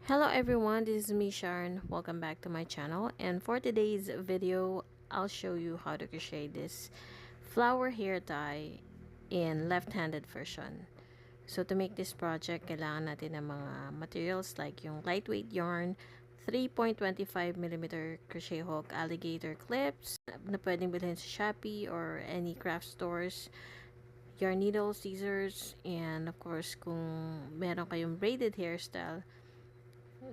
Hello everyone, this is me Sharon. Welcome back to my channel, and for today's video I'll show you how to crochet this flower hair tie in left-handed version. So to make this project, kailangan natin ng mga materials like yung lightweight yarn, 3.25mm crochet hook, alligator clips na pwedeng bilhin sa Shopee or any craft stores, yarn needles, scissors, and of course kung meron kayong braided hairstyle,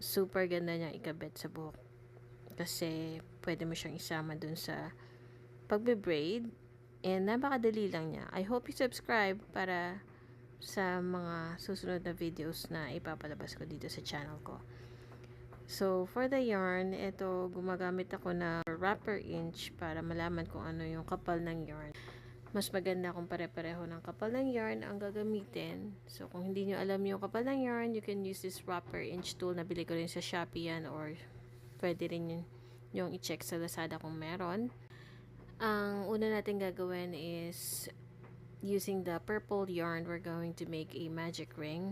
super ganda niyang ikabit sa buhok. Kasi pwede mo siyang isama dun sa pagbe-braid. And napakadali lang niya. I hope you subscribe para sa mga susunod na videos na ipapalabas ko dito sa channel ko. So, for the yarn, ito gumagamit ako na wrapper inch para malaman kung ano yung kapal ng yarn. Mas maganda kung pare-pareho ng kapal ng yarn ang gagamitin. So, kung hindi nyo alam yung kapal ng yarn, you can use this wrapper inch tool. Nabili ko rin sa Shopee yan, or pwede rin yung i-check sa Lazada kung meron. Ang una natin gagawin is using the purple yarn, we're going to make a magic ring.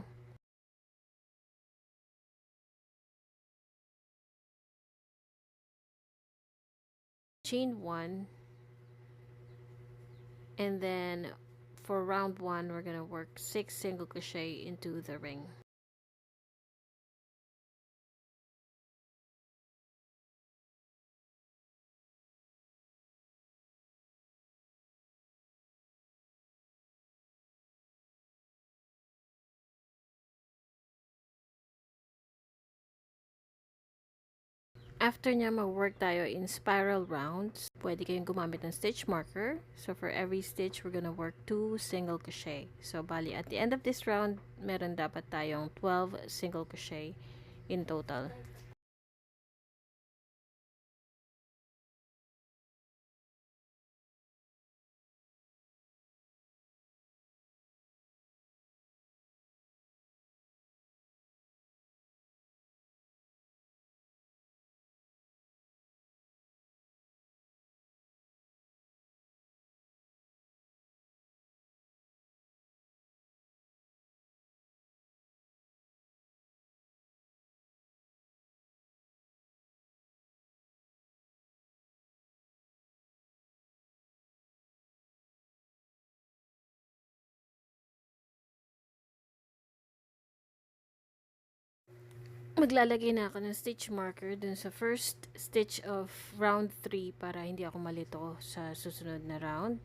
Chain 1, and then for round 1 we're gonna work 6 single crochet into the ring. After niya mag-work tayo in spiral rounds, pwede kayong gumamit ng stitch marker. So, for every stitch, we're gonna work 2 single crochet. So, bali, at the end of this round, meron dapat tayong 12 single crochet in total. Maglalagay na ako ng stitch marker dun sa first stitch of round 3 para hindi ako malito sa susunod na round.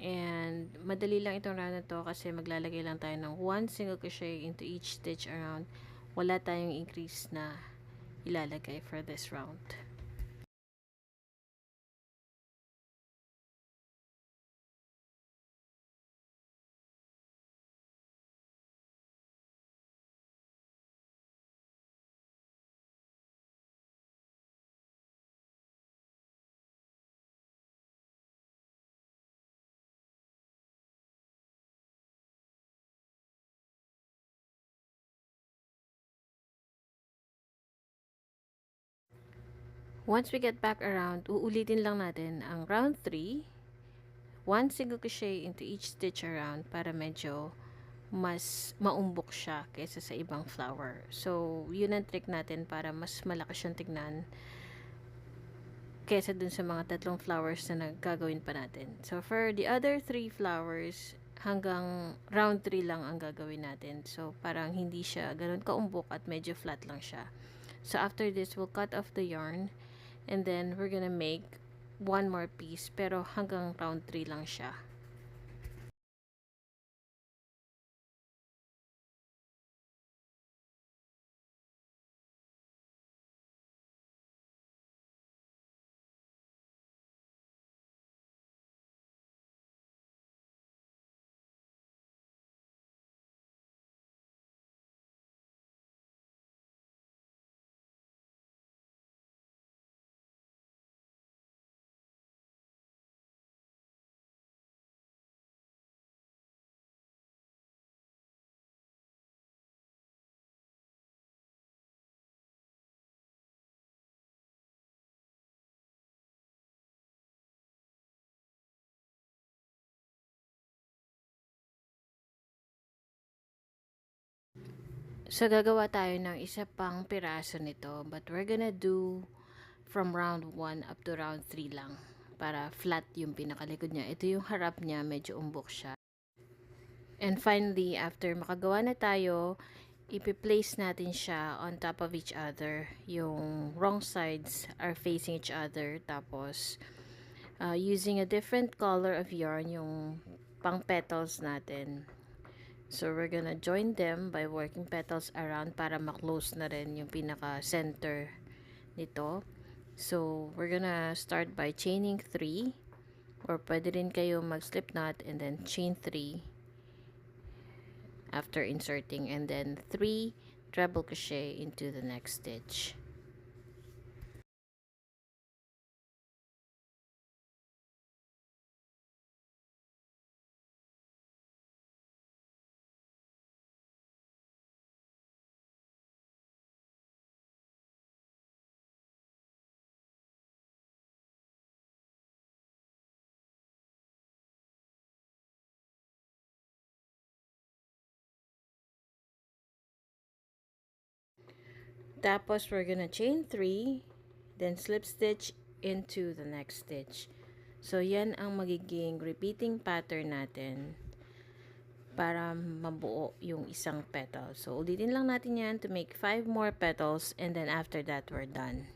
And madali lang itong round na to kasi maglalagay lang tayo ng 1 single crochet into each stitch around. Wala tayong increase na ilalagay for this round. Once we get back around, uulitin lang natin ang round 3, 1 single crochet into each stitch around para medyo mas maumbok siya kaysa sa ibang flower. So, yun ang trick natin para mas malakas siyang tignan kaysa dun sa mga tatlong flowers na nagagawin pa natin. So, for the other 3 flowers, hanggang round 3 lang ang gagawin natin. So, parang hindi siya ganun kaumbok at medyo flat lang siya. So, after this, we'll cut off the yarn, and then we're gonna make one more piece, pero hanggang round 3 lang siya. So, gagawa tayo ng isa pang piraso nito. But we're gonna do from round 1 up to round 3 lang. Para flat yung pinakalikod niya. Ito yung harap niya, medyo umbok siya. And finally, after makagawa na tayo, ipi-place natin siya on top of each other. Yung wrong sides are facing each other. Tapos, using a different color of yarn, yung pang petals natin. So, we're gonna join them by working petals around para ma-close na rin yung pinaka-center nito. So, we're gonna start by chaining 3 or pwede rin kayo mag-slip knot and then chain 3 after inserting and then 3 treble crochet into the next stitch. Tapos, we're gonna chain 3, then slip stitch into the next stitch. So, yan ang magiging repeating pattern natin para mabuo yung isang petal. So, ulitin lang natin yan to make 5 more petals and then after that, we're done.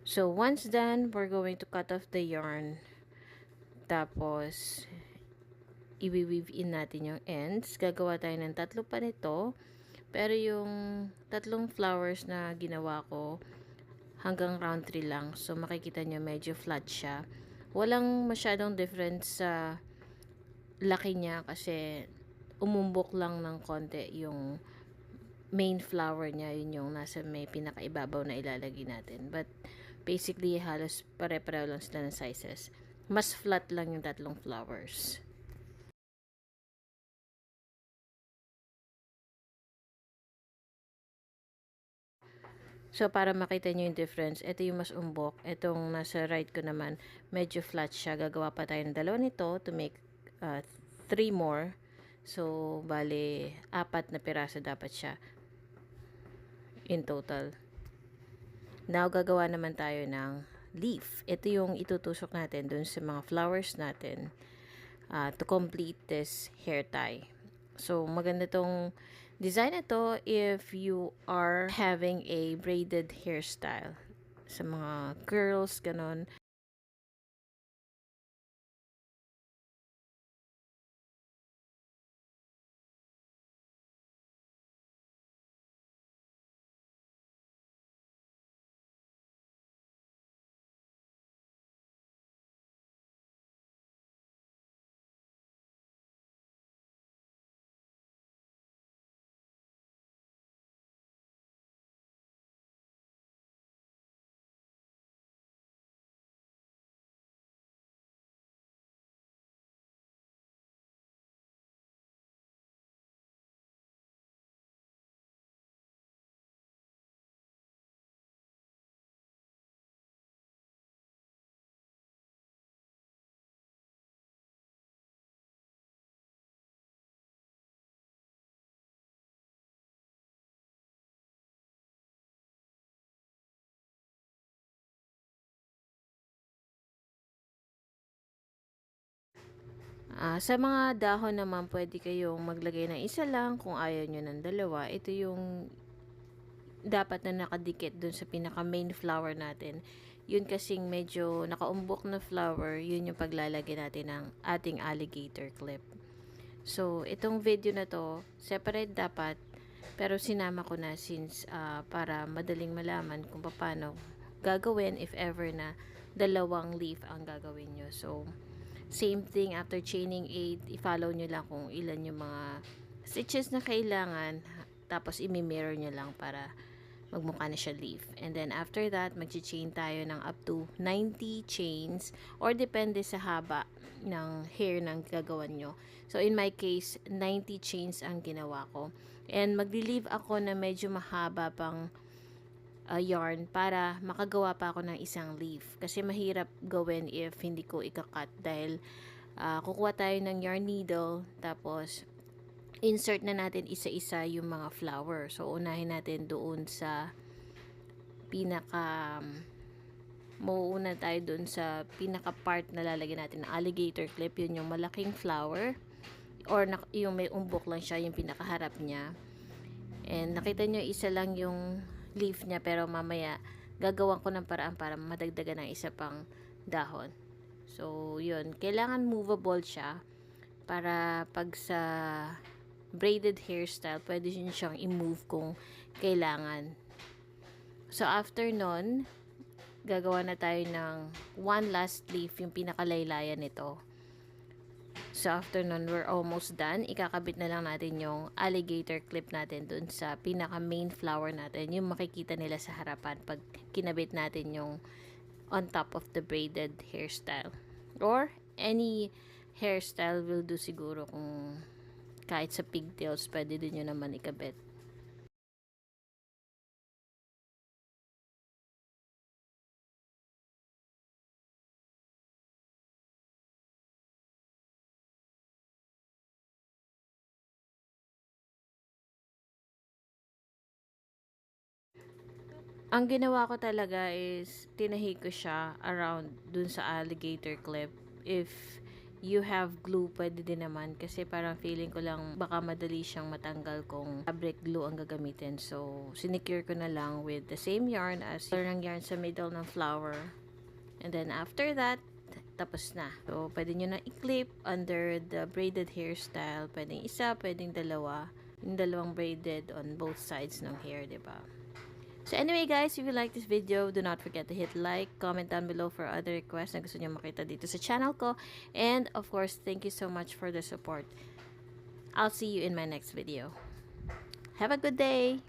So, once done, we're going to cut off the yarn. Tapos, i-weave in natin yung ends. Gagawa tayo ng tatlo pa nito. Pero yung tatlong flowers na ginawa ko, hanggang round 3 lang. So, makikita nyo medyo flat siya. Walang masyadong difference sa laki niya kasi umumbok lang ng konti yung main flower niya. Yun yung nasa may pinakaibabaw na ilalagay natin. But, basically, halos pare-pareho lang sila ng sizes. Mas flat lang yung tatlong flowers. So, para makita nyo yung difference, ito yung mas umbok. Itong nasa right ko naman, medyo flat siya. Gagawa pa tayo ng dalawa nito to make 3 more. So, bale, 4 na piraso dapat siya in total. Now, gagawa naman tayo ng leaf. Ito yung itutusok natin dun sa mga flowers natin to complete this hair tie. So, maganda tong design ito if you are having a braided hairstyle. Sa mga girls, ganon. Sa mga dahon naman, pwede kayong maglagay ng isa lang kung ayaw nyo ng dalawa. Ito yung dapat na nakadikit dun sa pinaka main flower natin. Yun kasing medyo nakaumbok na flower, yun yung paglalagay natin ng ating alligator clip. So, itong video na to, separate dapat, pero sinama ko na since para madaling malaman kung paano gagawin if ever na dalawang leaf ang gagawin nyo. So, same thing after chaining 8, i-follow nyo lang kung ilan yung mga stitches na kailangan, tapos i-mirror nyo lang para magmukha na siya leaf. And then after that, mag-chain tayo ng up to 90 chains or depende sa haba ng hair ng gagawan nyo. So in my case, 90 chains ang ginawa ko. And magli-leave ako na medyo mahaba pang yarn para makagawa pa ako ng isang leaf. Kasi mahirap gawin if hindi ko ikakat dahil kukuha tayo ng yarn needle tapos insert na natin isa-isa yung mga flower. So, unahin natin doon sa mauuna tayo doon sa pinaka part na lalagyan natin ng alligator clip. Yun yung malaking flower or yung may umbok lang siya, yung pinakaharap niya. And nakita nyo, isa lang yung leaf niya, pero mamaya gagawan ko ng paraan para madagdagan ng isa pang dahon. So, yun. Kailangan movable siya para pag sa braided hairstyle, pwede yun siyang i-move kung kailangan. So, after nun, gagawa na tayo ng one last leaf, yung pinakalaylayan nito. So, after nun, we're almost done. Ikakabit na lang natin yung alligator clip natin dun sa pinaka main flower natin. Yung makikita nila sa harapan pag kinabit natin yung on top of the braided hairstyle. Or, any hairstyle will do siguro kung kahit sa pigtails, pwede din yun naman ikabit. Ang ginawa ko talaga is, tinahi ko siya around dun sa alligator clip. If you have glue, pwede din naman. Kasi parang feeling ko lang baka madali siyang matanggal kung fabric glue ang gagamitin. So, sinicure ko na lang with the same yarn as ng yarn sa middle ng flower. And then, after that, tapos na. So, pwede nyo na i-clip under the braided hairstyle. Pwedeng isa, pwedeng dalawa. Yung dalawang braided on both sides ng hair, diba? So anyway guys, if you like this video, do not forget to hit like, comment down below for other requests na gusto nyo makita dito sa channel ko. And of course, thank you so much for the support. I'll see you in my next video. Have a good day!